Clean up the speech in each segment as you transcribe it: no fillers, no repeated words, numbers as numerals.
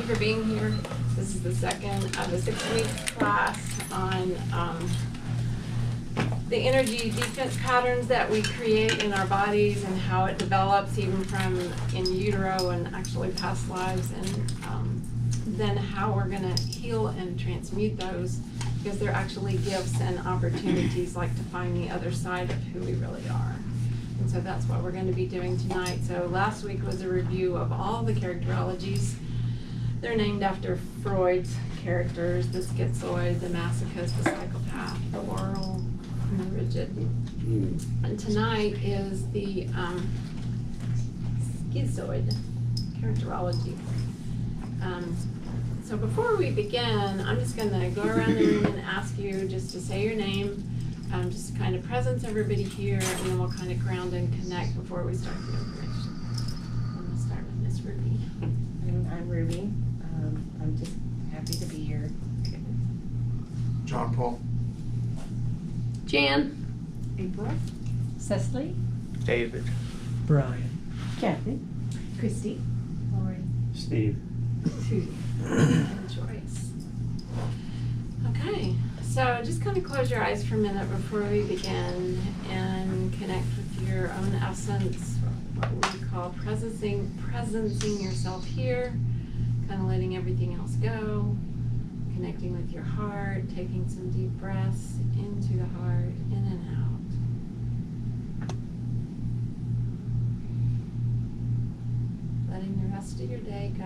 for being here. This is the second of a 6-week class on the energy defense patterns that we create in our bodies and how it develops even from in utero and actually past lives, and then how we're going to heal and transmute those, because they're actually gifts and opportunities, like to find the other side of who we really are. And so that's what we're going to be doing tonight. So last week was a review of all the characterologies. They're named after Freud's characters: the schizoid, the masochist, the psychopath, the oral, and the rigid. And tonight is the schizoid characterology. So before we begin, I'm just going to go around the room and ask you just to say your name, just kind of presence everybody here, and then we'll kind of ground and connect before we start the information. I'm going to start with Miss Ruby. I'm Ruby. I'm just happy to be here. Okay. John Paul. Jan. April. Cecily. David. Brian. Kathy. Christy. Lori. Steve. Susie. And Joyce. Okay, so just kind of close your eyes for a minute before we begin and connect with your own essence, what we call presencing yourself here, kind of letting everything else go, connecting with your heart, taking some deep breaths into the heart, in and out. Letting the rest of your day go,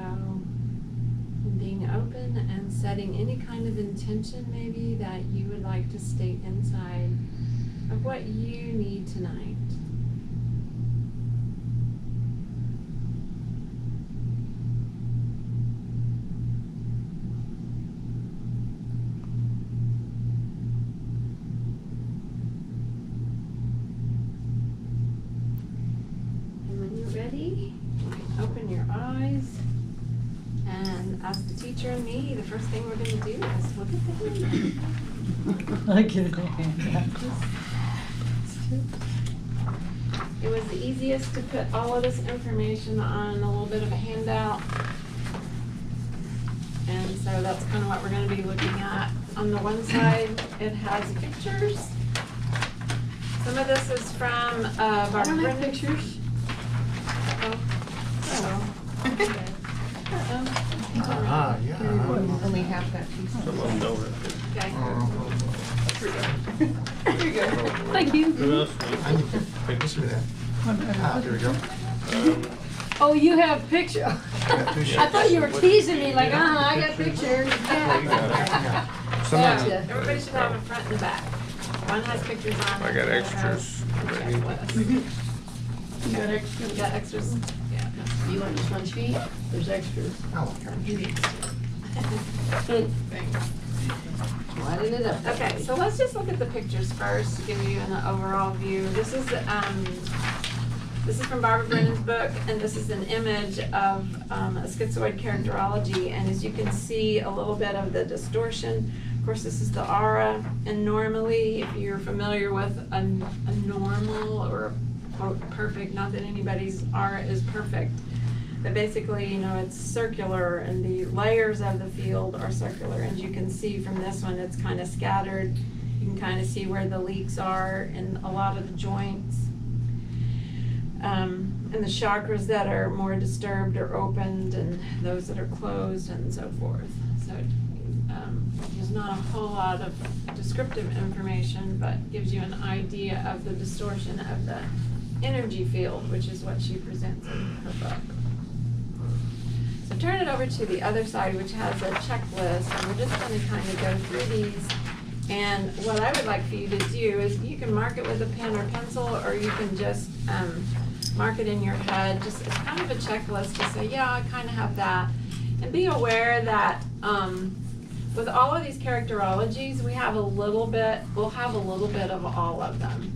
and being open and setting any kind of intention maybe that you would like to state inside of what you need tonight. And when you're ready, you can open your eyes. And as the teacher and me, the first thing we're going to do is look at the hand. Look at the hand. It was the easiest to put all of this information on a little bit of a handout. And so that's kind of what we're going to be looking at. On the one side, it has pictures. Some of this is from Barbara pictures. Oh. Okay. Yeah. Only half that piece. Some of them don't have Okay. There you go. Thank you. Who else? I need to fix me that. There we go. Oh, you have picture. got two I sheets. thought you were teasing me like, I got pictures. Yeah. So Somebody- everybody should have a front and a back. One has pictures on it. I got the other extras. has a checklist. You got extra? You got extras? Yeah. You want just one sheet? There's extras. Oh, Lighten it up. Okay, so let's just look at the pictures first to give you an overall view. This is from Barbara Brennan's book, and this is an image of a schizoid characterology. And as you can see, a little bit of the distortion. Of course, this is the aura, and normally, if you're familiar with a normal or a quote perfect, not that anybody's aura is perfect, but basically, you know, it's circular, and the layers of the field are circular. And you can see from this one, it's kind of scattered. You can kind of see where the leaks are in a lot of the joints. And the chakras that are more disturbed are opened, and those that are closed, and so forth. So there's not a whole lot of descriptive information, but gives you an idea of the distortion of the energy field, which is what she presents in her book. So turn it over to the other side, which has a checklist, and we're just going to kind of go through these. And what I would like for you to do is you can mark it with a pen or pencil, or you can just mark it in your head. Just it's kind of a checklist to say, yeah, I kind of have that. And be aware that with all of these characterologies, we'll have a little bit of all of them.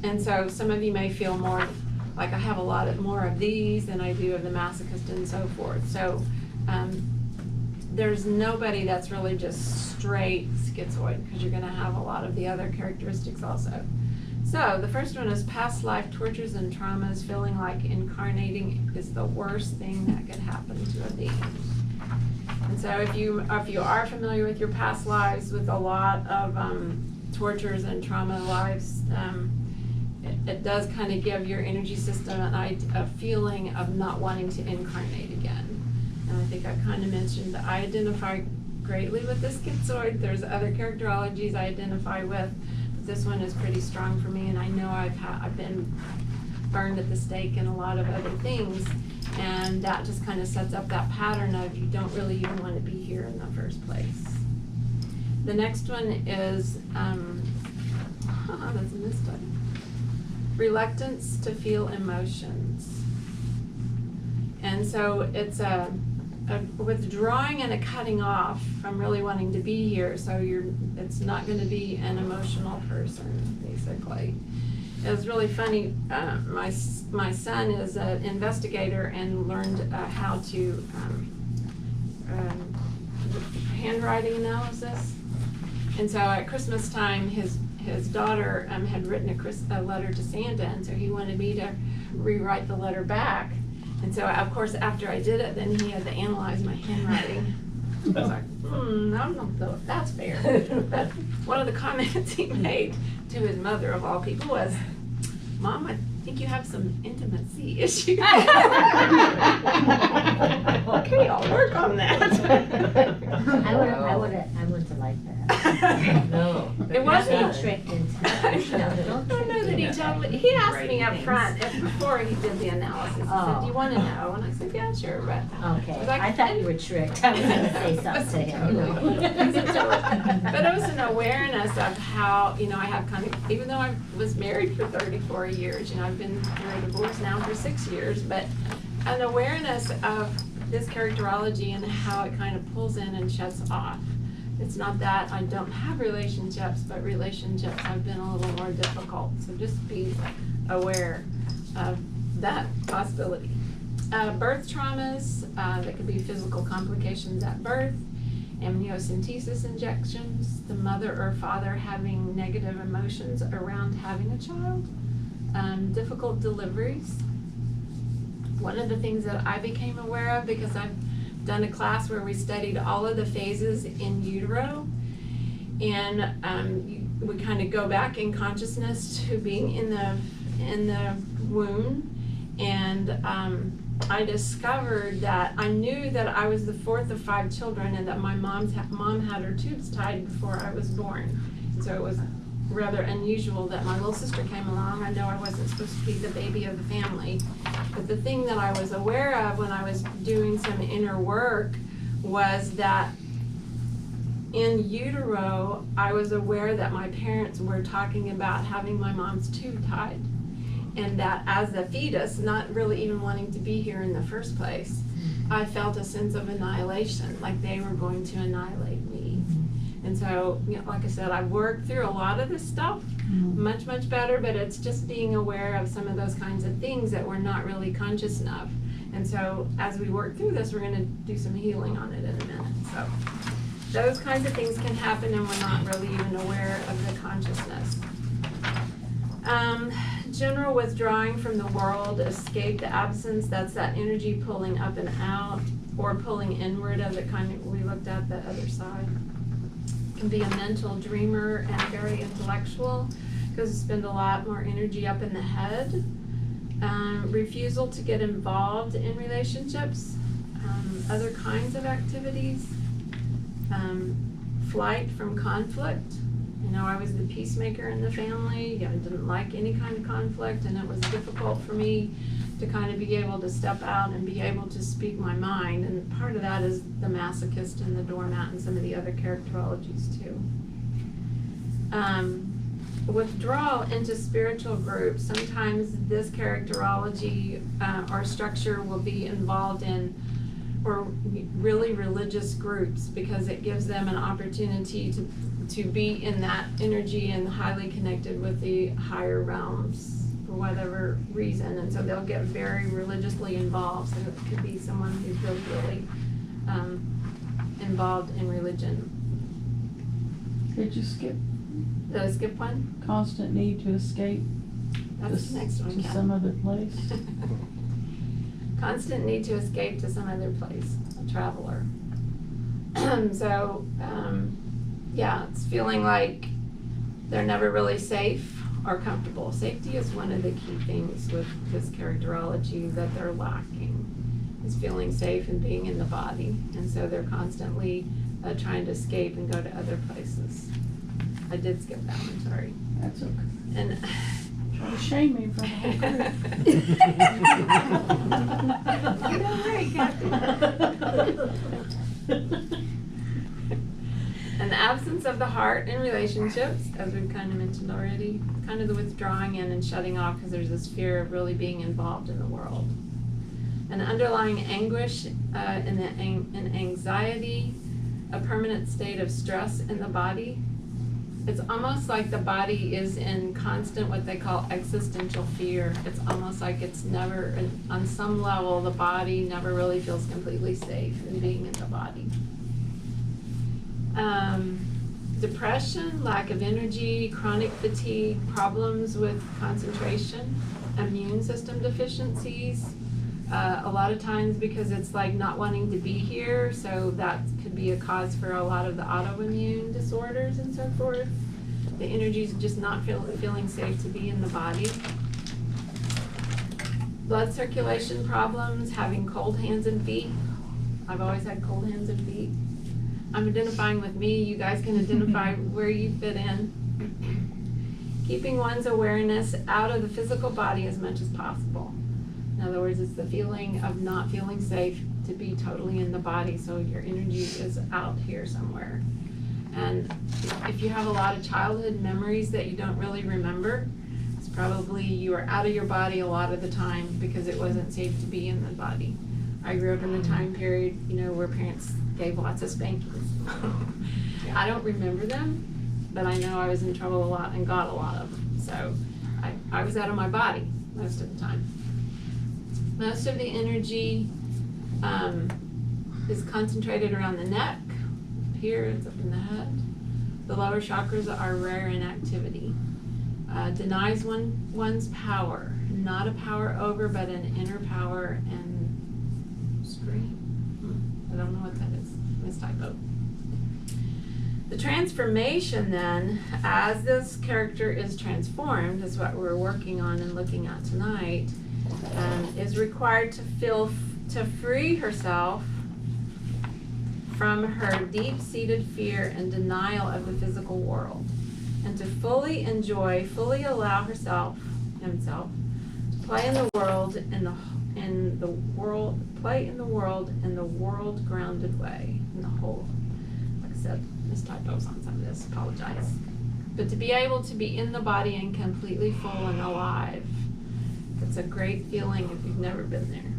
And so some of you may feel more like I have a lot more of these than I do of the masochist and so forth. So there's nobody that's really just straight schizoid, because you're going to have a lot of the other characteristics also. So the first one is past life tortures and traumas, feeling like incarnating is the worst thing that could happen to a being. And so if you are familiar with your past lives with a lot of tortures and trauma lives, it does kind of give your energy system a feeling of not wanting to incarnate again. And I think I kind of mentioned that I identify greatly with this schizoid. There's other characterologies I identify with, but this one is pretty strong for me, and I know I've been burned at the stake and a lot of other things, and that just kind of sets up that pattern of you don't really even want to be here in the first place. The next one is, that's a misspelling. Reluctance to feel emotions. And so it's a withdrawing and a cutting off from really wanting to be here, so it's not going to be an emotional person, basically. It was really funny. My son is an investigator and learned how to handwriting analysis. And so at Christmas time, his daughter had written a letter to Santa, and so he wanted me to rewrite the letter back. And so, of course, after I did it, then he had to analyze my handwriting. I was like, I don't know if that's fair. But one of the comments he made to his mother, of all people, was, "Mom, I think you have some intimacy issues." Okay, I'll work on that. I wouldn't have liked that. No. It wasn't. Not tricked into it. I don't know that he totally, he asked me up front, before he did the analysis, he said, "Do you want to know?" And I said, "Yeah, sure," but. Okay, was like, I thought you were tricked. I was gonna say something to him. But it was an awareness of how, I have kind of, even though I was married for 34 years, I've been divorced now for 6 years, but an awareness of this characterology and how it kind of pulls in and shuts off. It's not that I don't have relationships, but relationships have been a little more difficult. So just be aware of that possibility. Birth traumas, that could be physical complications at birth, amniocentesis injections, the mother or father having negative emotions around having a child, difficult deliveries. One of the things that I became aware of, because I've done a class where we studied all of the phases in utero, and we kind of go back in consciousness to being in the womb, and I discovered that I knew that I was the fourth of 5 children, and that my mom had her tubes tied before I was born. And so it was rather unusual that my little sister came along. I know I wasn't supposed to be the baby of the family, but the thing that I was aware of when I was doing some inner work was that in utero, I was aware that my parents were talking about having my mom's tube tied, and that as a fetus, not really even wanting to be here in the first place, I felt a sense of annihilation, like they were going to annihilate me. And so, like I said, I've worked through a lot of this stuff, much, much better, but it's just being aware of some of those kinds of things that we're not really conscious enough. And so as we work through this, we're going to do some healing on it in a minute. So those kinds of things can happen, and we're not really even aware of the consciousness. General withdrawing from the world, escape, the absence, that's that energy pulling up and out, or pulling inward, as it kind of, we looked at the other side. Can be a mental dreamer and very intellectual, because we spend a lot more energy up in the head. Refusal to get involved in relationships, other kinds of activities, flight from conflict. I was the peacemaker in the family. I didn't like any kind of conflict, and it was difficult for me to kind of be able to step out and be able to speak my mind. And part of that is the masochist and the doormat and some of the other characterologies too. Withdrawal into spiritual groups. Sometimes this characterology or structure will be involved in or really religious groups, because it gives them an opportunity to be in that energy and highly connected with the higher realms for whatever reason, and so they'll get very religiously involved. So it could be someone who's really involved in religion. Did you skip Did I skip one? Constant need to escape That's the next one, to Kat. some other place. Constant need to escape to some other place, a traveler. So, yeah, it's feeling like they're never really safe or comfortable. Safety is one of the key things with this characterology that they're lacking, is feeling safe and being in the body. And so they're constantly trying to escape and go to other places. I did skip that one, sorry. That's okay. And Try to shame me in front of the whole Get over it, Kathy. An absence of the heart in relationships, as we've kind of mentioned already, kind of the withdrawing in and shutting off because there's this fear of really being involved in the world. An underlying anguish and anxiety, a permanent state of stress in the body. It's almost like the body is in constant what they call existential fear. It's almost like it's never, on some level, the body never really feels completely safe in being in the body. Depression, lack of energy, chronic fatigue, problems with concentration, immune system deficiencies. A lot of times because it's like not wanting to be here, so that could be a cause for a lot of the autoimmune disorders and so forth. The energy's just not feeling safe to be in the body. Blood circulation problems, having cold hands and feet. I've always had cold hands and feet. I'm identifying with me, you guys can identify where you fit in. Keeping one's awareness out of the physical body as much as possible. In other words, it's the feeling of not feeling safe to be totally in the body, so your energy is out here somewhere. And if you have a lot of childhood memories that you don't really remember, it's probably you were out of your body a lot of the time because it wasn't safe to be in the body. I grew up in the time period, where parents gave lots of spankings. I don't remember them, but I know I was in trouble a lot and got a lot of them. So I was out of my body most of the time. Most of the energy is concentrated around the neck. Here, it's up in the head. The lower chakras are rare in activity. Denies one's power. Not a power over, but an inner power and scream. I don't know what that is. Mistypo. The transformation then, as this character is transformed, is what we're working on and looking at tonight, is required to free herself from her deep-seated fear and denial of the physical world, and to fully allow himself to play in the world in the world grounded way, in the whole. Like I said, mistypos on some of this. Apologize. But to be able to be in the body and completely full and alive. It's a great feeling if you've never been there.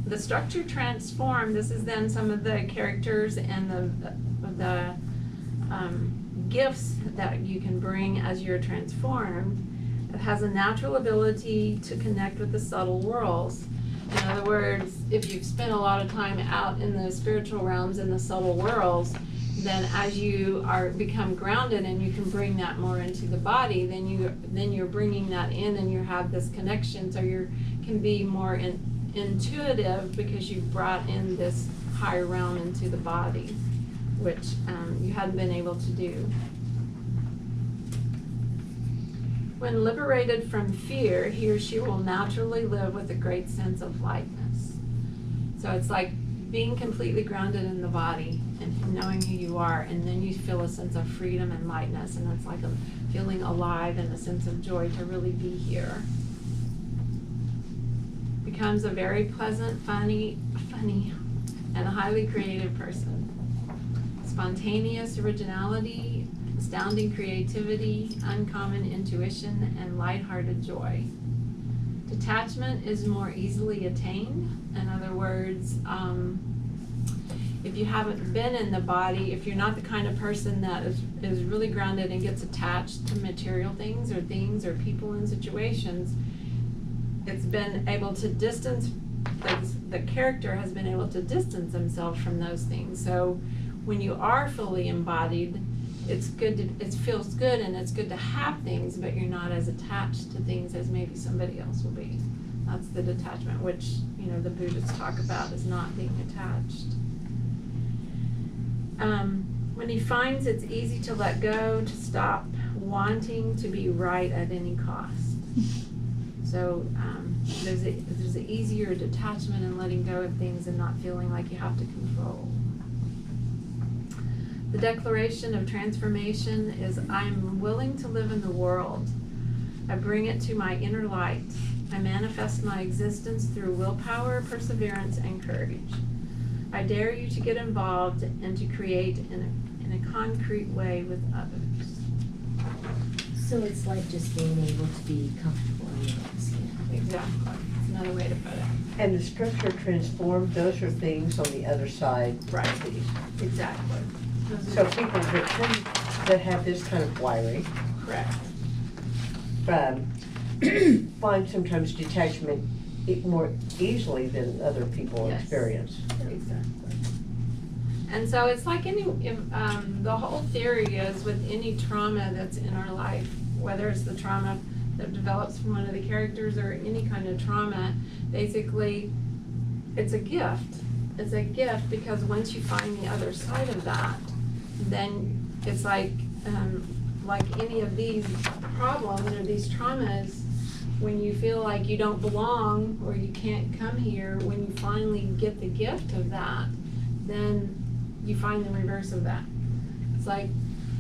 The structure transformed. This is then some of the characters and the gifts that you can bring as you're transformed. It has a natural ability to connect with the subtle worlds. In other words, if you've spent a lot of time out in the spiritual realms and the subtle worlds, then as you become grounded and you can bring that more into the body, then you're bringing that in and you have this connection, so you can be more intuitive because you've brought in this higher realm into the body, which you hadn't been able to do. When liberated from fear, he or she will naturally live with a great sense of lightness. So it's like being completely grounded in the body and knowing who you are, and then you feel a sense of freedom and lightness, and it's like a feeling alive and a sense of joy to really be here. Becomes a very pleasant, funny, and a highly creative person. Spontaneous originality, astounding creativity, uncommon intuition, and lighthearted joy. Detachment is more easily attained. In other words, if you haven't been in the body, if you're not the kind of person that is really grounded and gets attached to material things or people and situations, it's been able to distance, the character has been able to distance himself from those things. So when you are fully embodied, it's good to, it feels good and it's good to have things, but you're not as attached to things as maybe somebody else will be. That's the detachment, which, you know, the Buddhists talk about as not being attached. When he finds it's easy to let go, to stop wanting to be right at any cost. So there's an easier detachment in letting go of things and not feeling like you have to control. The declaration of transformation is, I'm willing to live in the world. I bring it to my inner light. I manifest my existence through willpower, perseverance, and courage. I dare you to get involved and to create in a concrete way with others. So it's like just being able to be comfortable in your own skin. Exactly. That's another way to put it. And the structure transformed, those are things on the other side. Right. of these. Exactly. So people that have this kind of wiring Correct. find sometimes detachment more easily than other people Yes. experience. Exactly. And so it's like any, the whole theory is with any trauma that's in our life, whether it's the trauma that develops from one of the characters or any kind of trauma, basically, it's a gift. It's a gift because once you find the other side of that, then it's like any of these problems or these traumas, when you feel like you don't belong or you can't come here, when you finally get the gift of that, then you find the reverse of that. It's like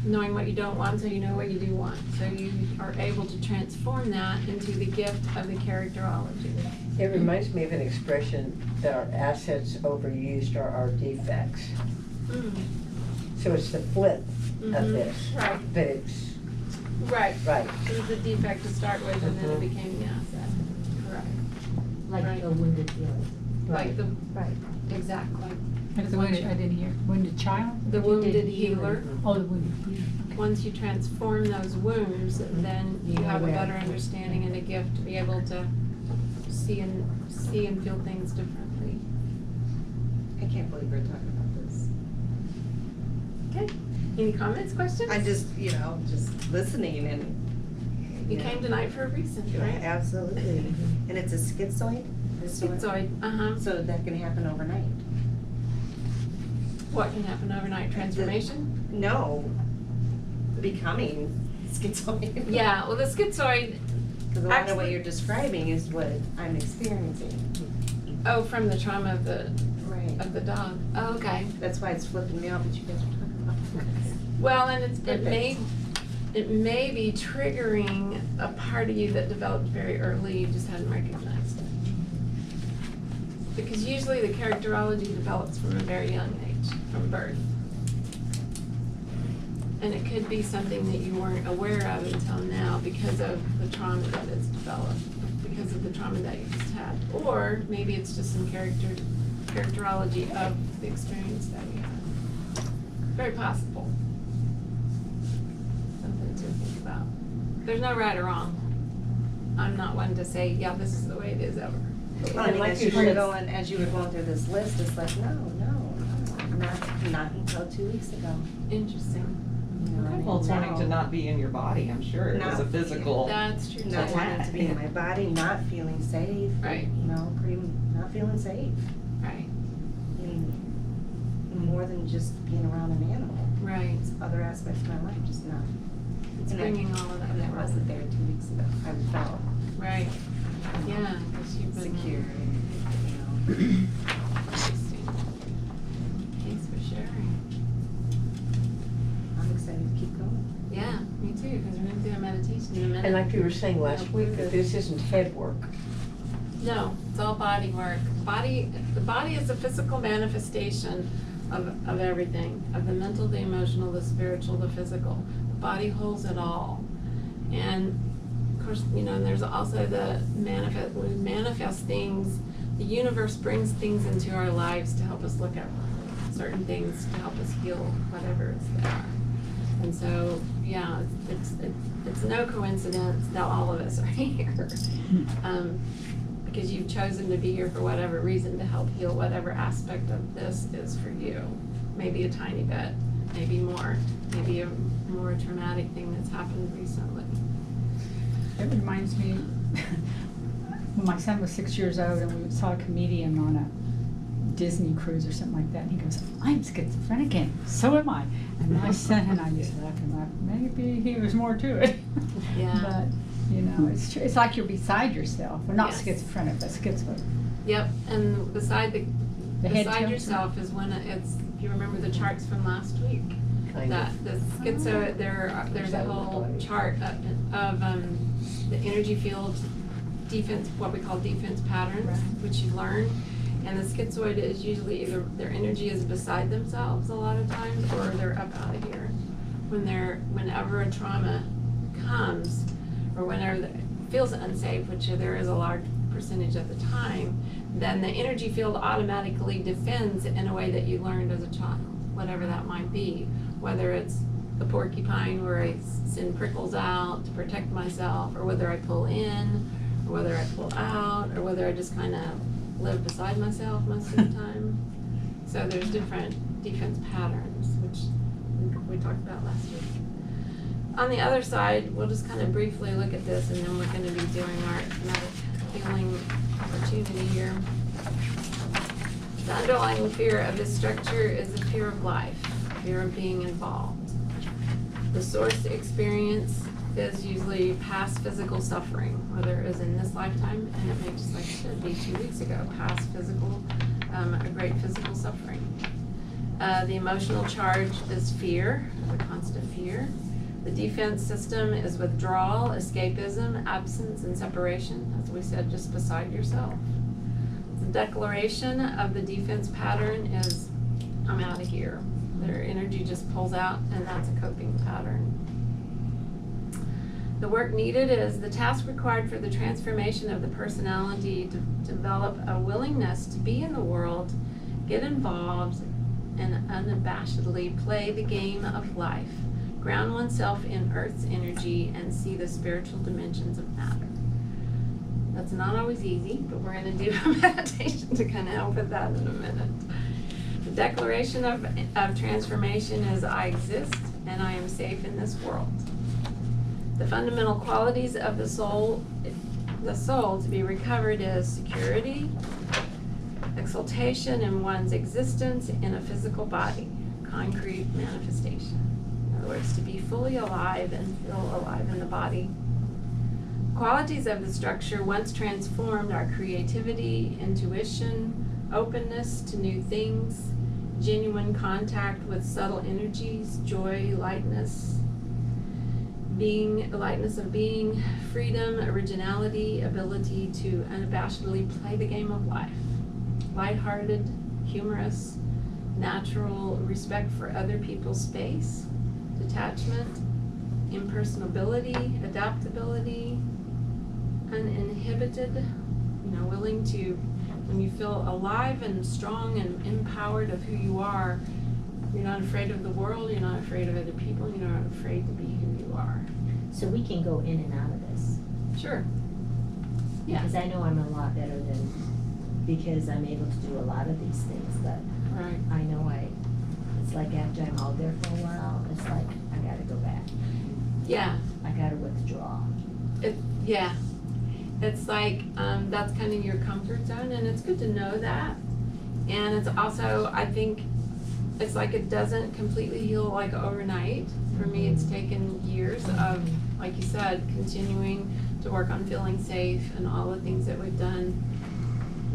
knowing what you don't want so you know what you do want. So you are able to transform that into the gift of the characterology. It reminds me of an expression that our assets overused are our defects. Mm. So it's the flip of Mhm. this. Right. But it's, Right. right. It was the defect to start with and then it Mhm. became the asset. Correct. Like Right. a wounded feeling. Like the, Right. exactly. It's the wounded, I didn't hear, wounded child? The wounded healer. Oh, the wounded, yeah. Once you transform those wounds, then you have a Yeah. better understanding and a gift to be able to see and feel things differently. I can't believe we're talking about this. Okay. Any comments, questions? I just, just listening and. You came tonight for a reason, right? Absolutely. And it's a schizoid? Schizoid, uh-huh. So that can happen overnight? What can happen overnight? Transformation? No, becoming schizoid. Yeah, well, the schizoid, Because a lot of Actually- what you're describing is what I'm experiencing. oh, from the trauma of the Right. dog. Oh, okay. That's why it's flipping me off that you guys are talking about this. Well, and it Perfect. may be triggering a part of you that developed very early, you just hadn't recognized it. Because usually the characterology develops from a very young age, from birth. And it could be something that you weren't aware of until now because of the trauma that is developed, because of the trauma that you just had. Or maybe it's just some characterology of the experience that you had. Very possible. Something to think about. There's no right or wrong. I'm not one to say, yeah, this is the way it is ever. Well, I mean, like as you you were said- going, as you were going through this list, it's like, no, not until 2 weeks ago. Interesting. You know, I mean, Well, it's wanting no. to not be in your body, I'm sure. It was a Not- physical. That's true too. Not wanting to be in my body, not feeling safe. Right. Not feeling safe. Right, And more than just being around an animal. right. It's other aspects of my life, just not. It's And bringing all of that And I forward. wasn't there 2 weeks ago. I felt Right. Yeah, because you've been. secure, Interesting. Thanks for sharing. I'm excited to keep going. Yeah, me too, because we're gonna do a meditation in a minute. And like you were saying last week, that this isn't head work. No, it's all body work. The body is a physical manifestation of everything, of the mental, the emotional, the spiritual, the physical. The body holds it all. And of course, and there's also we manifest things. The universe brings things into our lives to help us look at certain things, to help us heal whatever is there. And so, yeah, it's no coincidence that all of us are here. Because you've chosen to be here for whatever reason to help heal whatever aspect of this is for you. maybe a tiny bit, maybe more, maybe a more traumatic thing that's happened recently. It reminds me, when my son was 6 years old and we saw a comedian on a Disney cruise or something like that, and he goes, I'm schizophrenic and so am I. And my son and I just laughed and laughed. Maybe he was more to it. Yeah. But, you know, it's true. It's like you're beside yourself. Well, not Yes. schizophrenic, but schizo. Yep, and beside The head beside tilts. yourself is when it's, if you remember the charts from last week, Kind that of. the schizo, there's a whole chart of the energy field defense, what we call defense patterns, Right. which you learn. And the schizoid is usually either their energy is beside themselves a lot of times, or they're up out of here. Whenever a trauma comes, or whenever it feels unsafe, which there is a large percentage at the time, then the energy field automatically defends in a way that you learned as a child, whatever that might be. Whether it's the porcupine where I send prickles out to protect myself, or whether I pull in, or whether I pull out, or whether I just kind of live beside myself most of the time. So there's different defense patterns, which we talked about last week. On the other side, we'll just kind of briefly look at this, and then we're going to be doing our kinetic healing opportunity here. The underlying fear of this structure is the fear of life, fear of being involved. The source experience is usually past physical suffering, whether it was in this lifetime, and it may just, like I said, be 2 weeks ago, past physical, a great physical suffering. The emotional charge is fear, the constant fear. The defense system is withdrawal, escapism, absence, and separation, as we said, just beside yourself. The declaration of the defense pattern is, I'm out of here. Their energy just pulls out, and that's a coping pattern. The work needed is the task required for the transformation of the personality to develop a willingness to be in the world, get involved, and unabashedly play the game of life, ground oneself in Earth's energy, and see the spiritual dimensions of matter. That's not always easy, but we're going to do a meditation to kind of help with that in a minute. The declaration of transformation is I exist and I am safe in this world. The fundamental qualities of the soul to be recovered is security, exaltation in one's existence in a physical body, concrete manifestation. In other words, to be fully alive and feel alive in the body. Qualities of the structure, once transformed, are creativity, intuition, openness to new things, genuine contact with subtle energies, joy, lightness of being, freedom, originality, ability to unabashedly play the game of life. Lighthearted, humorous, natural respect for other people's space, detachment, impersonability, adaptability, uninhibited, willing to, when you feel alive and strong and empowered of who you are, you're not afraid of the world, you're not afraid of other people, you're not afraid to be who you are. So we can go in and out of this. Sure. Yeah. Because I know I'm a lot better because I'm able to do a lot of these things, but Right. I know it's like after I'm out there for a while, it's like, I gotta go back. Yeah. I gotta withdraw. Yeah. It's like, that's kind of your comfort zone, and it's good to know that. And it's also, I think, it's like it doesn't completely heal like overnight. For me, it's taken years of, like you said, continuing to work on feeling safe and all the things that we've done,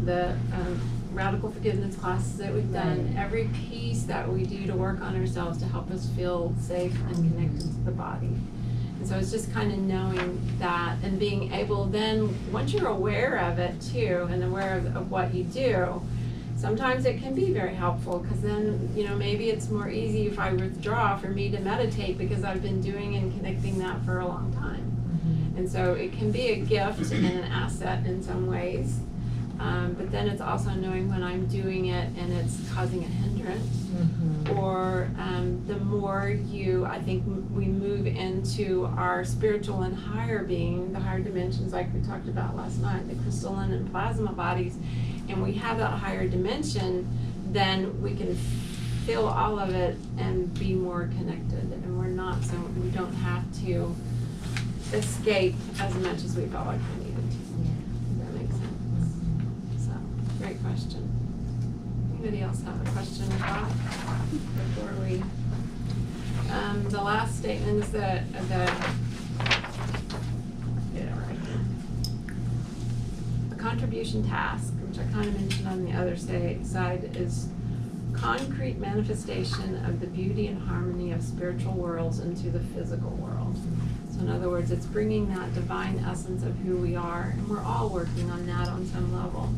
the radical forgiveness classes that we've done, every piece that we do to work on ourselves to help us feel safe and connected to the body. And so it's just kind of knowing that and being able then, once you're aware of it too, and aware of what you do, sometimes it can be very helpful, because then, maybe it's more easy if I withdraw for me to meditate, because I've been doing and connecting that for a long time. And so it can be a gift and an asset in some ways. But then it's also knowing when I'm doing it and it's causing a hindrance. Or the more I think we move into our spiritual and higher being, the higher dimensions like we talked about last night, the crystalline and plasma bodies, and we have that higher dimension, then we can feel all of it and be more connected, and we don't have to escape as much as we felt like we needed to. Does that make sense? So, great question. Anybody else have a question or thought before we? The last statement is that the contribution task, which I kind of mentioned on the other side, is concrete manifestation of the beauty and harmony of spiritual worlds into the physical world. So in other words, it's bringing that divine essence of who we are, and we're all working on that on some level.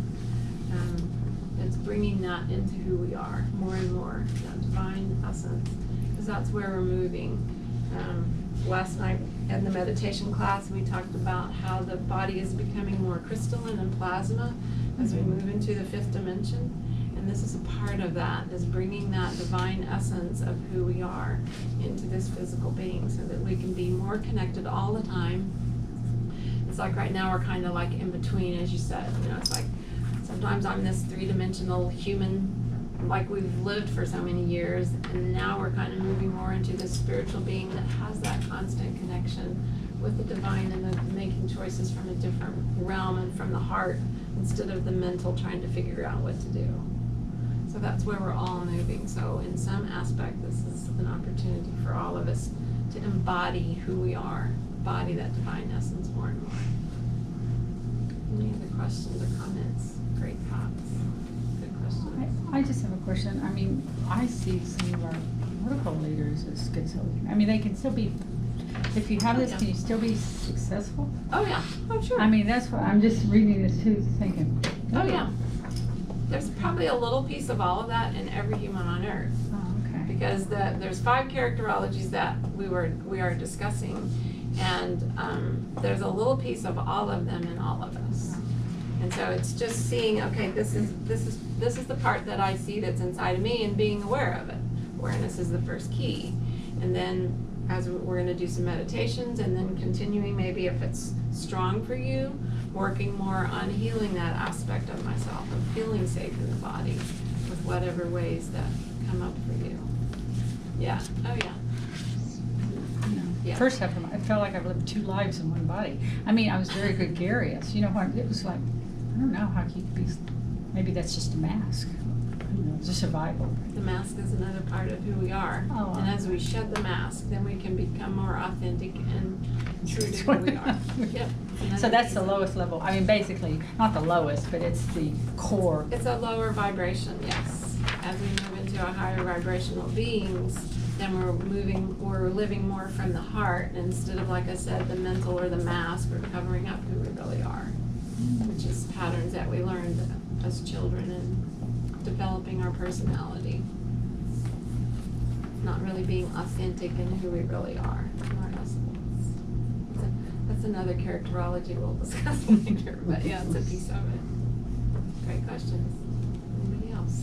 It's bringing that into who we are more and more, that divine essence, because that's where we're moving. Last night in the meditation class, we talked about how the body is becoming more crystalline and plasma as we move into the fifth dimension. And this is a part of that, is bringing that divine essence of who we are into this physical being so that we can be more connected all the time. It's like right now we're kind of like in between, as you said. You know, it's like sometimes I'm this three-dimensional human, like we've lived for so many years, and now we're kind of moving more into this spiritual being that has that constant connection with the divine and the making choices from a different realm and from the heart instead of the mental trying to figure out what to do. So that's where we're all moving. So in some aspect, this is an opportunity for all of us to embody who we are, embody that divine essence more and more. Any other questions or comments? Great thoughts. Good questions. I just have a question. I mean, I see some of our political leaders as schizoid. I mean, they can still be, if you have this, can you still be successful? Oh yeah, oh sure. I mean, that's what, I'm just reading this too, thinking. Oh yeah. There's probably a little piece of all of that in every human on earth. Oh, okay. Because there's 5 characterologies that we are discussing, and there's a little piece of all of them in all of us. And so it's just seeing, okay, this is the part that I see that's inside of me, and being aware of it. Awareness is the first key. And then as we're going to do some meditations, and then continuing, maybe if it's strong for you, working more on healing that aspect of myself and feeling safe in the body with whatever ways that come up for you. Yeah, oh yeah. Yeah. First half of my, I felt like I've lived 2 lives in one body. I mean, I was very gregarious. You know what? It was like, I don't know how you could be. Maybe that's just a mask. Who knows? A survival. The mask is another part of who we are. Oh, and as we shed the mask, then we can become more authentic and true to who we are. Yep. So that's the lowest level. I mean, basically, not the lowest, but it's the core. It's a lower vibration, yes. As we move into a higher vibrational beings, then we're living more from the heart instead of, like I said, the mental or the mask or covering up who we really are, which is patterns that we learned as children and developing our personality. Not really being authentic in who we really are, our essence. That's another characterology we'll discuss later, but yeah, it's a piece of it. Great questions. Anybody else?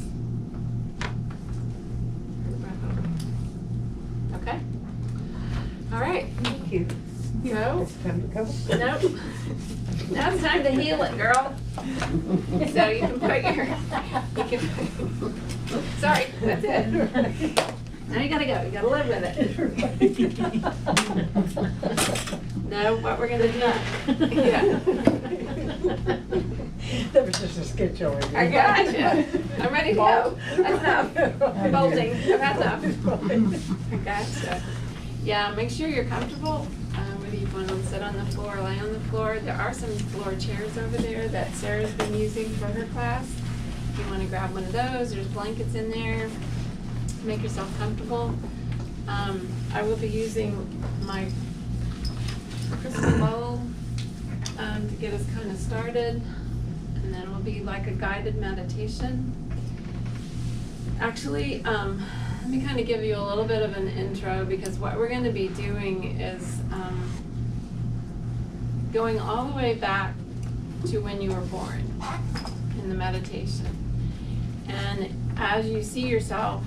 Okay. All right. Thank you. No. It's time to go. Nope. Now it's time to heal it, girl. So you can put your, sorry, that's it. Now you gotta go, you gotta live with it. No, what we're gonna do. Yeah. There was just a sketch over here. I gotcha. I'm ready to go. That's enough. Bolting, that's enough. I gotcha. Yeah, make sure you're comfortable. Whether you want to sit on the floor or lay on the floor. There are some floor chairs over there that Sarah's been using for her class. If you want to grab one of those, there's blankets in there. Make yourself comfortable. I will be using my crystal bowl to get us kind of started. And then it will be like a guided meditation. Actually, let me kind of give you a little bit of an intro, because what we're going to be doing is going all the way back to when you were born in the meditation. And as you see yourself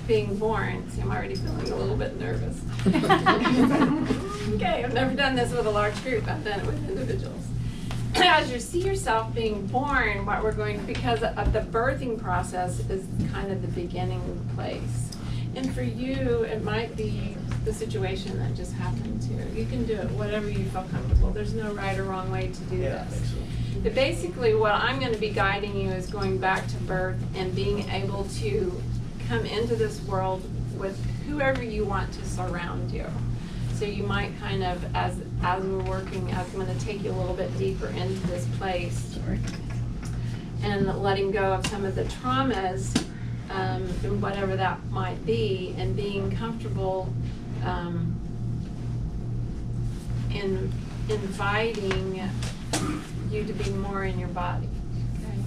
being born, see, I'm already feeling a little bit nervous. Okay, I've never done this with a large group. I've done it with individuals. as you see yourself being born, what we're going, because of the birthing process is kind of the beginning place. And for you, it might be the situation that just happened to you. You can do it whatever you feel comfortable. There's no right or wrong way to do this. But basically what I'm going to be guiding you is going back to birth and being able to come into this world with whoever you want to surround you. So you might kind of, as we're working, I'm going to take you a little bit deeper into this place and letting go of some of the traumas, and whatever that might be, and being comfortable in inviting you to be more in your body. Okay?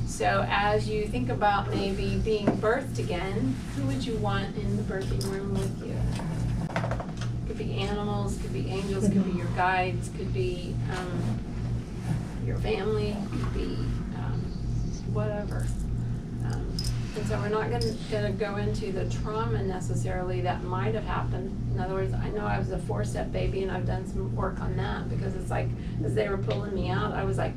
So as you think about maybe being birthed again, who would you want in the birthing room with you? Could be animals, could be angels, could be your guides, could be your family, could be whatever. And so we're not gonna go into the trauma necessarily that might have happened. In other words, I know I was a 4-step baby and I've done some work on that, because it's like, as they were pulling me out, I was like,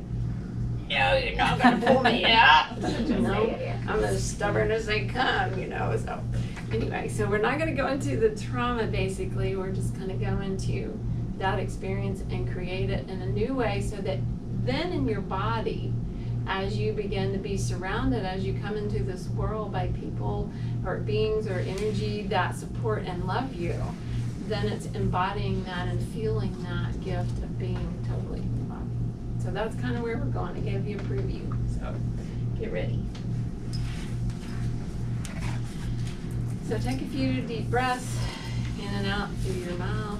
no, you're not gonna pull me out. You know, I'm as stubborn as they come, you know, so. Anyway, so we're not gonna go into the trauma basically, we're just gonna go into that experience and create it in a new way, so that then in your body, as you begin to be surrounded, as you come into this world by people or beings or energy that support and love you, then it's embodying that and feeling that gift of being totally in your body. So that's kind of where we're going. I gave you a preview, so get ready. So take a few deep breaths in and out through your mouth,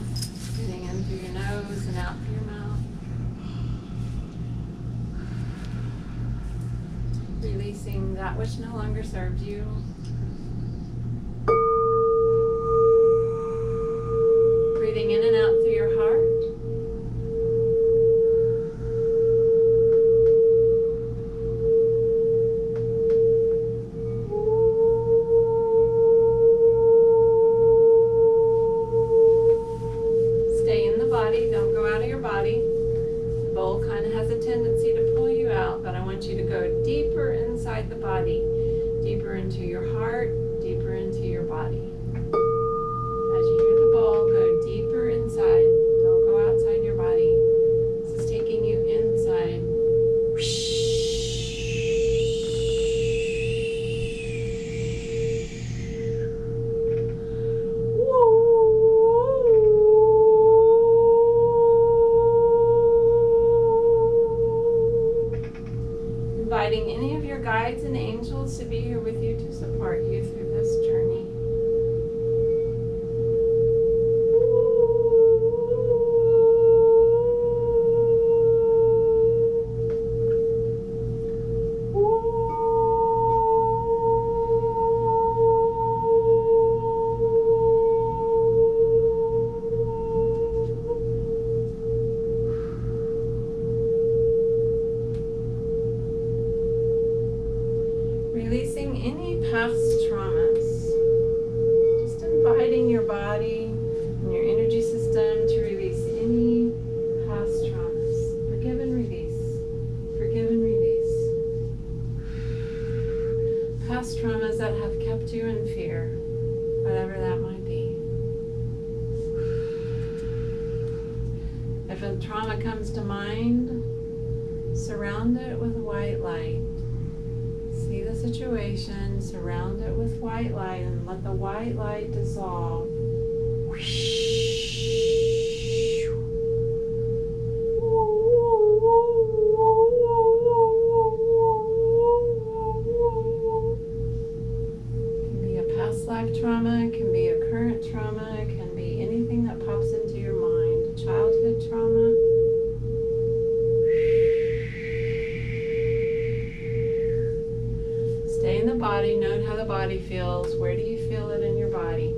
getting in through your nose and out through your mouth. Releasing that which no longer serves you. Breathing in and out through your heart. Stay in the body, don't go out of your body. The bowl kind of has a tendency to pull you out, but I want you to go deeper inside the body, deeper into your heart, deeper into your body. As you hear the bowl, go deeper inside. Don't go outside your body. This is taking you inside. Inviting any of your guides and angels to be here with you to support you through this journey. Releasing any past traumas. Just inviting your body and your energy system to release any past traumas. Forgive and release. Forgive and release. Past traumas that have kept you in fear, whatever that might be. If a trauma comes to mind, surround it with white light. See the situation, surround it with white light, and let the white light dissolve. It can be a past life trauma, it can be a current trauma, it can be anything that pops into your mind. Childhood trauma. Stay in the body, note how the body feels. Where do you feel it in your body?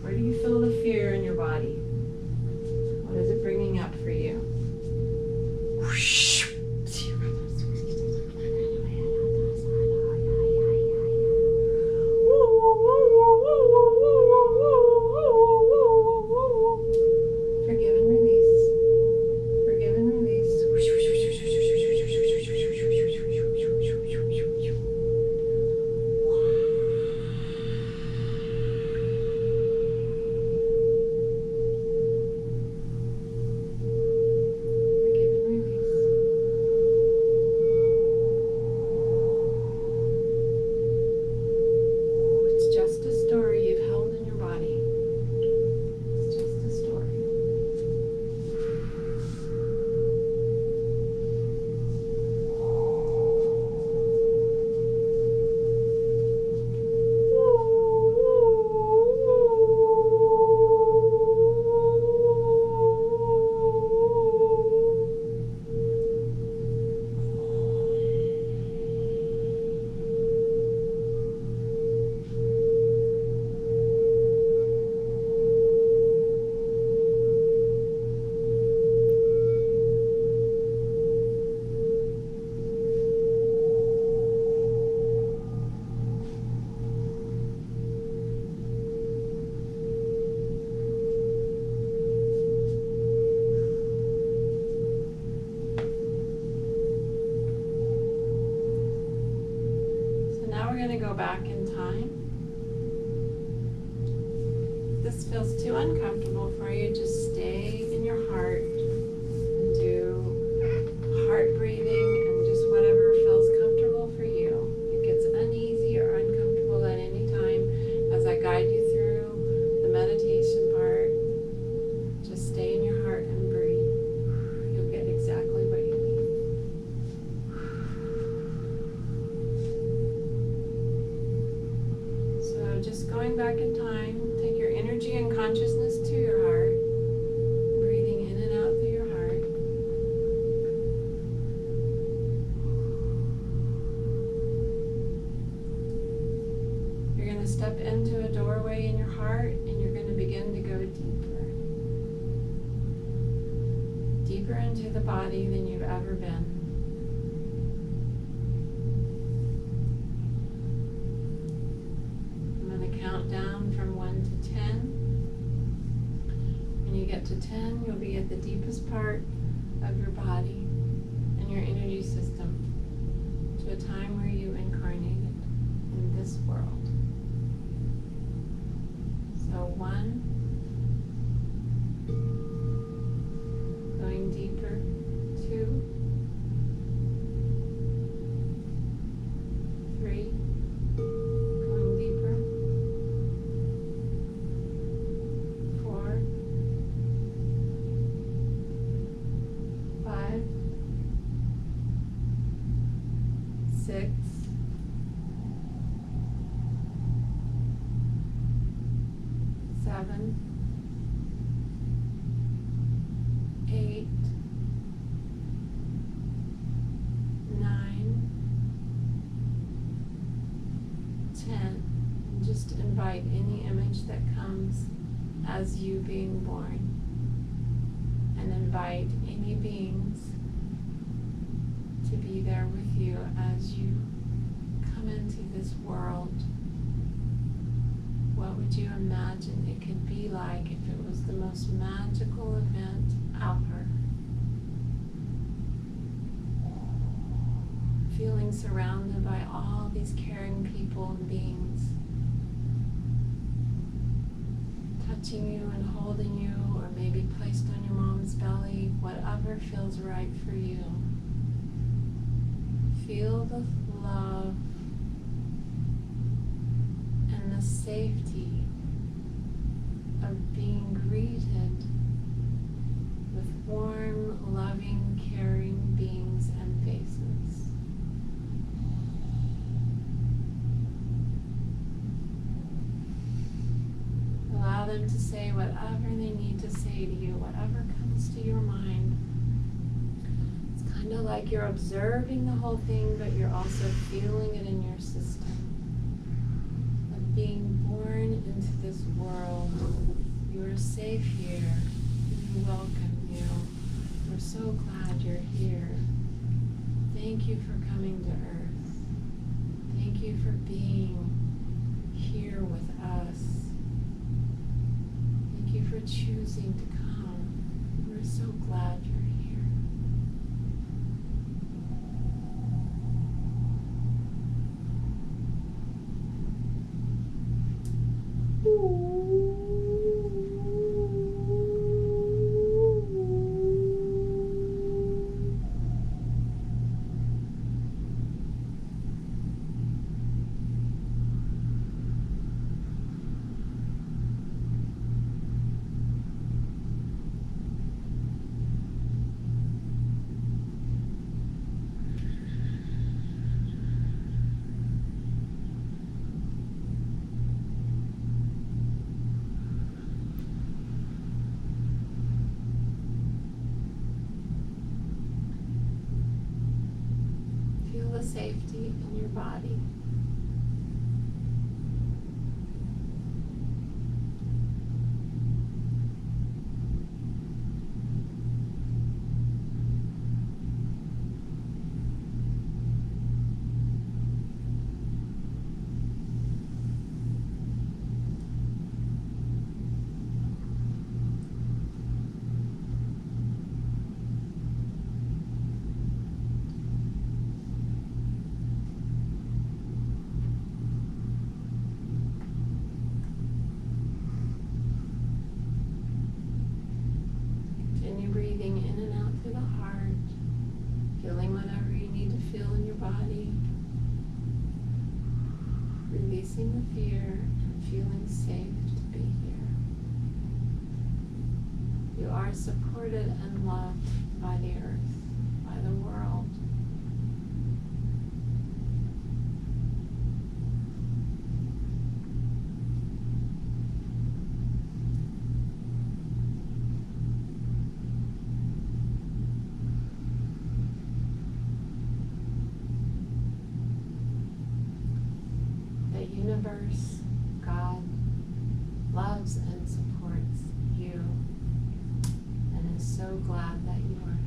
Where do you feel the fear in your body? What is it bringing up for you? Forgive and release. Forgive and release. go back in time. If this feels too uncomfortable for you, just stay in your heart and do heart breathing and just whatever feels comfortable for you. If it gets uneasy or uncomfortable at any time, as I guide you through the meditation part, just stay in your heart and breathe. You'll get exactly what you need. So just going back in time, take your energy and consciousness to your heart, breathing in and out through your heart. You're going to step into a doorway in your heart and you're going to begin to go deeper. Deeper into the body than you've ever been. I'm going to count down from 1 to 10. When you get to 10, you'll be at the deepest part of your body and your energy system to a time where you incarnated in this world. So 1, going deeper, 2, 3, going deeper, 4, 5, 6, 7, 8, 9, 10. And just invite any image that comes as you being born. And invite any beings to be there with you as you come into this world. What would you imagine it could be like if it was the most magical event ever? Feeling surrounded by all these caring people and beings, touching you and holding you, or maybe placed on your mom's belly, whatever feels right for you. Feel the love and the safety of being greeted with warm, loving, caring beings and faces. Allow them to say whatever they need to say to you, whatever comes to your mind. It's kind of like you're observing the whole thing, but you're also feeling it in your system. Of being born into this world. You are safe here. We welcome you. We're so glad you're here. Thank you for coming to Earth. Thank you for being here with us. Thank you for choosing to come. We're so glad you're here. Feel the safety in your body. releasing the fear and feeling safe to be here. You are supported and loved by the earth, by the world. The universe, God, loves and supports you and is so glad that you are here.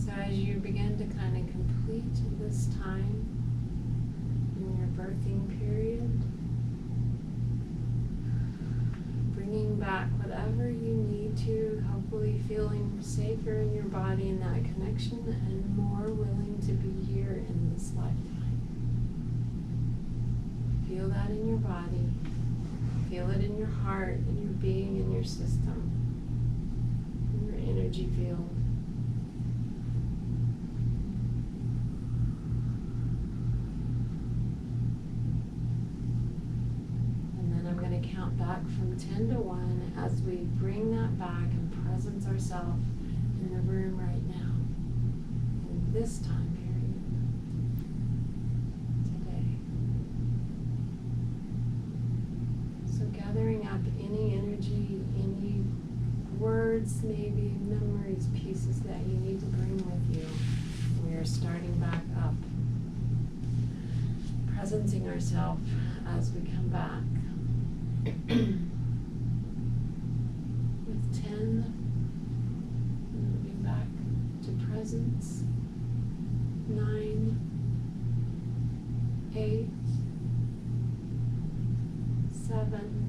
So as you begin to kind of complete this time in your birthing period, bringing back whatever you need to, hopefully feeling safer in your body in that connection and more willing to be here in this lifetime. Feel that in your body. Feel it in your heart, in your being, in your system, in your energy field. And then I'm going to count back from 10 to 1 as we bring that back and presence ourselves in the room right now, in this time period, today. So gathering up any energy, any words, maybe memories, pieces that you need to bring with you. We are starting back up, presencing ourselves as we come back. With 10, moving back to presence. 9, 8, 7,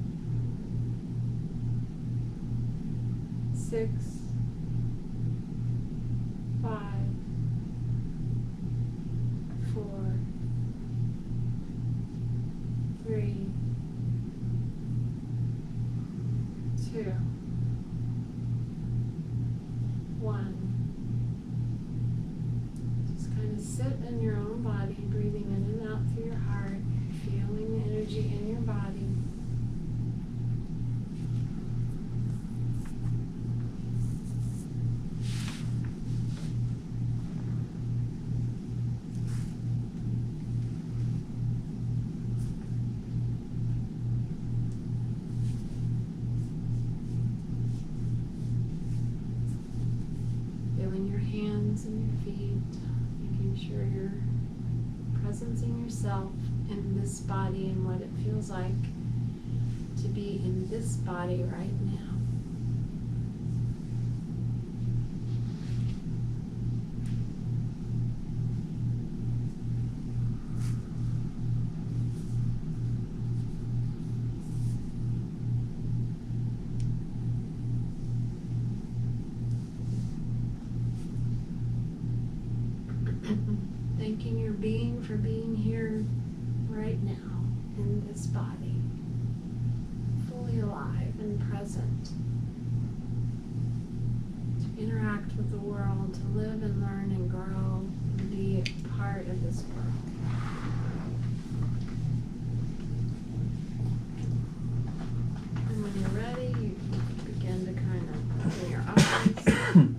6, 5, 4, 3, 2, 1. Just kind of sit in your own body, breathing in and out through your heart, feeling the energy in your body. Feeling your hands and your feet, making sure you're presencing yourself in this body and what it feels like to be in this body right now. Thanking your being for being here right now in this body, fully alive and present, to interact with the world, to live and learn and grow and be a part of this world. And when you're ready, you can begin to kind of open your eyes.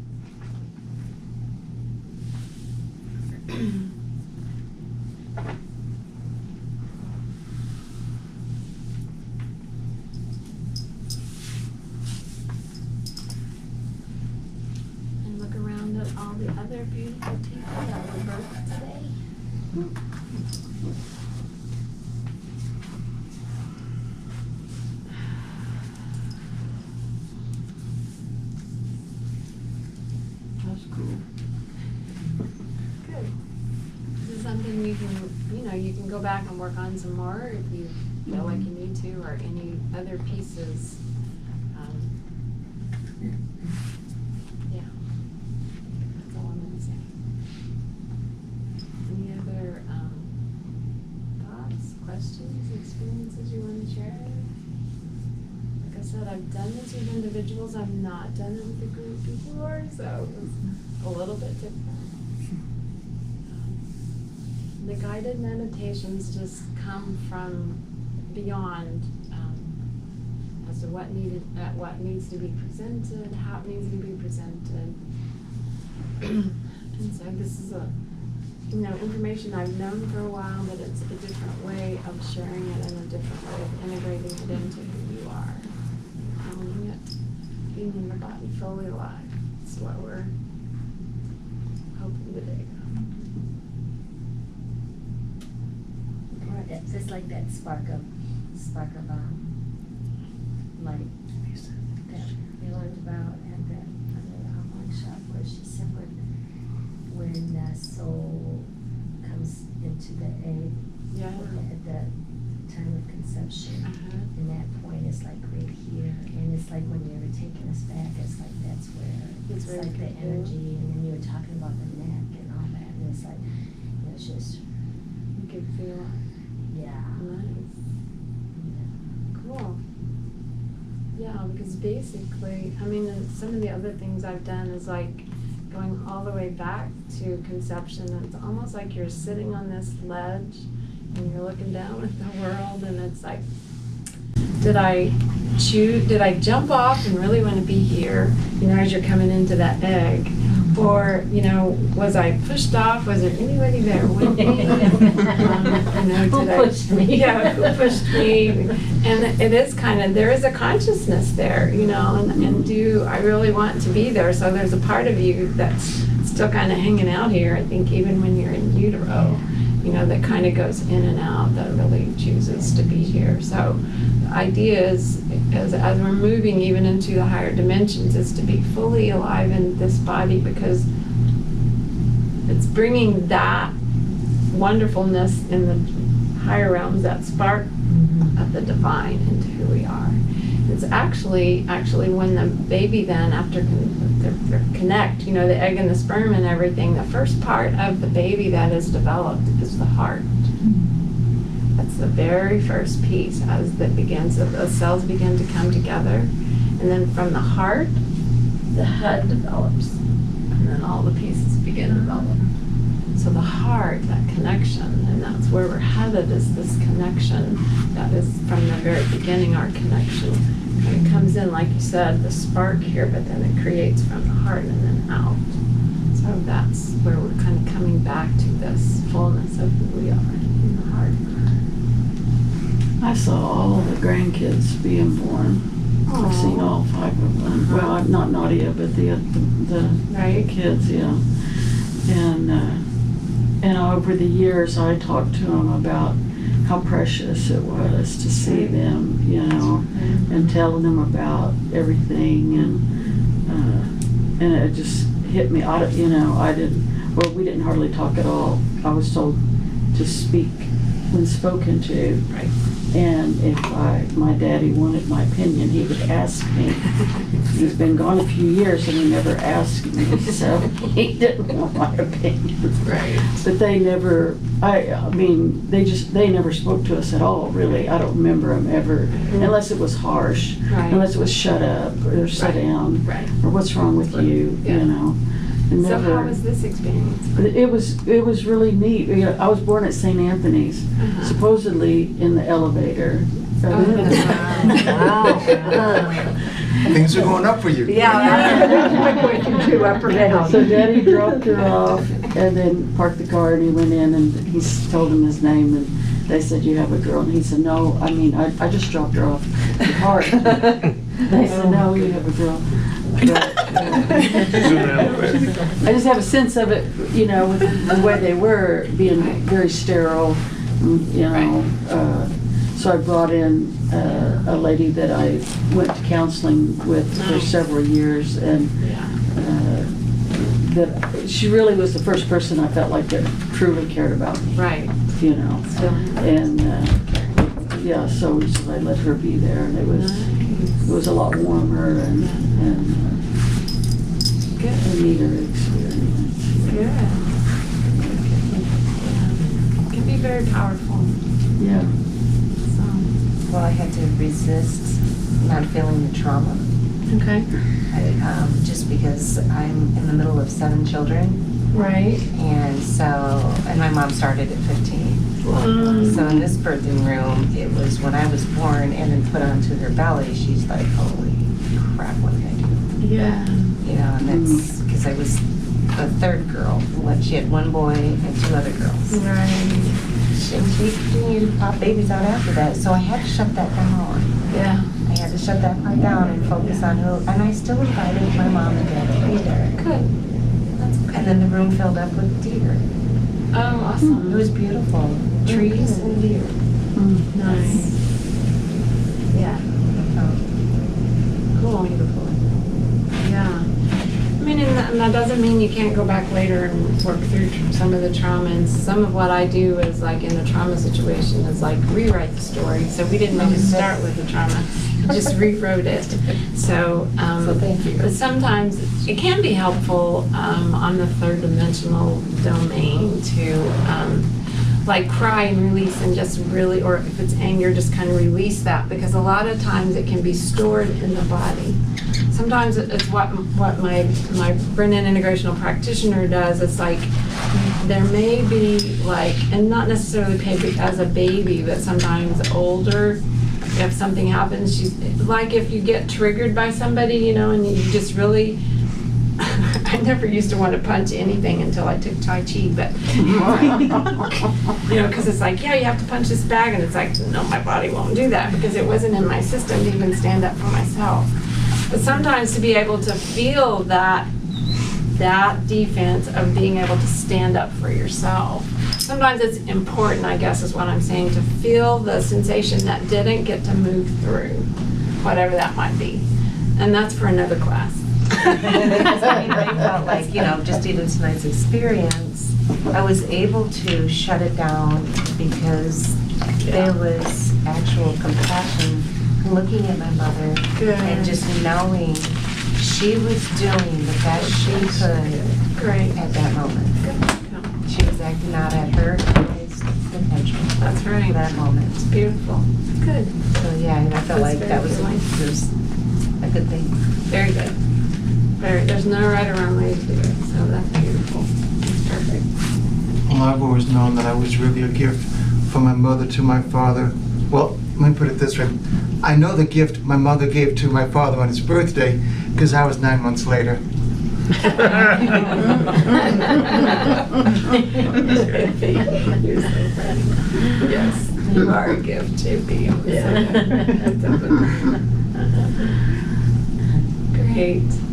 And look around at all the other beautiful people that were birthed today. gosh, cool. Good. This is something you can, you can go back and work on some more if you feel like you need to, or any other pieces. Yeah. That's all I'm gonna say. Any other, thoughts, questions, experiences you want to share? Like I said, I've done this with individuals, I've not done it with a group before, so it was a little bit different. The guided meditations just come from beyond, as to what needs to be presented, how it needs to be presented. And so this is information I've known for a while, but it's a different way of sharing it and a different way of integrating it into who you are. Owning it, being in the body fully alive. That's what we're hoping today. It's just like that spark of light that we learned about at the workshop, where she said when the soul comes into the egg, Yeah. at the time of conception, and that point is like right here, and it's like when you were taking us back, it's like that's where It's it's where like you the can feel. energy, and then you were talking about the neck and all that, and it's like it's just You could feel yeah. nice. Cool. Yeah, because basically, some of the other things I've done is like going all the way back to conception. And it's almost like you're sitting on this ledge and you're looking down at the world, and it's like, did I jump off and really want to be here, as you're coming into that egg? Or, was I pushed off? Was there anybody there with me? Who pushed me? Yeah, who pushed me? And it is there is a consciousness there, and do I really want to be there? So there's a part of you that's still kind of hanging out here, I think, even when you're in utero, that kind of goes in and out, that really chooses to be here. So the idea is, as we're moving even into the higher dimensions, is to be fully alive in this body, because it's bringing that wonderfulness in the higher realms, that spark of the divine, into who we are. It's actually when the baby then, after they connect, the egg and the sperm and everything, the first part of the baby that is developed is the heart. That's the very first piece as those cells begin to come together. And then from the heart, the head develops. And then all the pieces begin to develop. So the heart, that connection, and that's where we're headed, is this connection that is from the very beginning, our connection. And it comes in, like you said, the spark here, but then it creates from the heart and then out. So that's where we're kind of coming back to this fullness of who we are in the heart. I saw all the grandkids being born. I've seen all 5 of them. Well, not Nadia, but the Right. kids, yeah. And over the years, I talked to them about how precious it was to see them, and tell them about everything, and it just hit me. We didn't hardly talk at all. I was told to speak when spoken to. Right. And if my daddy wanted my opinion, he would ask me. He's been gone a few years and he never asked me, so he didn't want my opinion. Right. But they never, they never spoke to us at all, really. I don't remember them ever, unless it was harsh, Right. unless it was shut up or sit down, Right. or what's wrong with you, Yeah. And So never- how was this experience? it was really neat. I was born at St. Anthony's, supposedly in the elevator. Wow. Things are going up for you. Yeah. Two up or down. So Daddy dropped her off and then parked the car, and he went in and he told him his name, and they said, "You have a girl?" And he said, "No, I just dropped her off the car." They said, "No, you have a girl." But, I just have a sense of it, with the way they were, being very sterile, so I brought in a lady that I went to counseling with for several years, and that she really was the first person I felt like that truly cared about me, Right. you know. Still. And, yeah, so I let her be there, and it was a lot warmer and a Good. neater experience. Good. It can be very powerful. Yeah. So. Well, I had to resist not feeling the trauma, Okay. just because I'm in the middle of 7 children. Right. And so, and my mom started at 15. So in this birthing room, it was when I was born and then put onto her belly, she's like, holy crap, what did I do? Yeah. You know, and that's because I was the third girl. She had 1 boy and 2 other girls. Right. And she continued to pop babies out after that. So I had to shut that down. Yeah. I had to shut that part down and focus on who, and I still invited my mom and dad to be there. Good. That's good. And then the room filled up with deer. Oh, awesome. It was beautiful. Trees and deer. Nice. Yeah. Cool. Beautiful. Yeah. I mean, and that doesn't mean you can't go back later and work through some of the trauma. And some of what I do is like in a trauma situation is like rewrite the story. So we didn't even start with the trauma, we just rewrote it. So, So thank you. but sometimes it can be helpful on the 3rd dimensional domain to like cry and release and just really, or if it's anger, just kind of release that, because a lot of times it can be stored in the body. Sometimes it's what my Brennan integrational practitioner does. It's like there may be like, and not necessarily as a baby, but sometimes older, if something happens, she's like, if you get triggered by somebody, you know, and you just really, I never used to want to punch anything until I took Tai Chi, but, you know, because it's like, yeah, you have to punch this bag, and it's like, no, my body won't do that, because it wasn't in my system to even stand up for myself. But sometimes to be able to feel that defense of being able to stand up for yourself, sometimes it's important, I guess is what I'm saying, to feel the sensation that didn't get to move through, whatever that might be. And that's for another class. I felt like, you know, just even tonight's experience, I was able to shut it down because there was actual compassion looking at my mother and just knowing she was doing the best she could at that moment. She was acting out at her highest potential. That's right. For that moment. It's beautiful. Good. So yeah, and I felt That's like that was very a good thing. Very good. There's no right or wrong way to do it, so that's beautiful. It's perfect. Well, I've always known that I was really a gift from my mother to my father. Well, let me put it this way. I know the gift my mother gave to my father on his birthday because I was 9 months later. You're so funny. Yes, you are a gift, JP. Great.